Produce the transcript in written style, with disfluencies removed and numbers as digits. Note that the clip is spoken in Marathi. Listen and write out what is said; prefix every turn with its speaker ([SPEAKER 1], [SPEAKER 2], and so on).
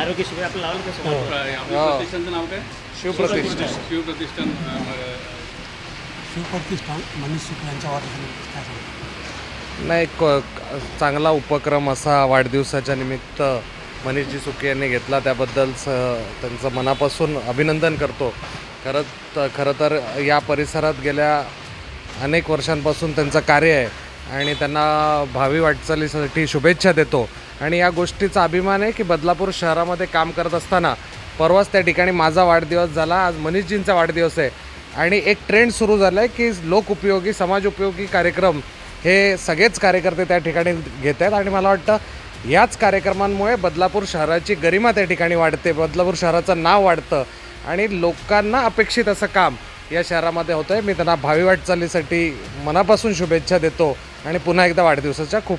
[SPEAKER 1] आरोग्य शिबिर आपलं लावलं कसं?
[SPEAKER 2] आपल्या प्रतिष्ठानचं नाव काय?
[SPEAKER 3] शिवप्रतिष्ठान.
[SPEAKER 2] शिवप्रतिष्ठान.
[SPEAKER 4] शिवप्रतिष्ठान मनीष शुक्ल यांच्या वाढदिवसानिमित्त काय सांगता?
[SPEAKER 3] नाही, चांगला उपक्रम असा वाढदिवसाच्या निमित्त मनीषजी सुके यांनी घेतला, त्याबद्दल त्यांचं मनापासून अभिनंदन करतो. खरं तर या परिसरात गेल्या अनेक वर्षांपासून त्यांचं कार्य आहे आणि त्यांना भावी वाटचालीसाठी शुभेच्छा देतो. आणि या गोष्टीचा अभिमान आहे की बदलापूर शहरामध्ये काम करत असताना परवाच त्या ठिकाणी माझा वाढदिवस झाला, आज मनीषजींचा वाढदिवस आहे आणि एक ट्रेंड सुरू झाला आहे की लोकउपयोगी समाज उपयोगी कार्यक्रम हे सगळेच कार्यकर्ते त्या ठिकाणी घेत आहेत. आणि मला वाटतं याच कार्यक्रमांमुळे बदलापूर शहराची गरिमा त्या ठिकाणी वाढते, बदलापूर शहराचं नाव वाढतं आणि लोकांना अपेक्षित असं काम या शहरामध्ये होतं आहे. मी त्यांना भावी वाटचालीसाठी मनापासून शुभेच्छा देतो आणि पुन्हा एकदा वाढदिवसाच्या खूप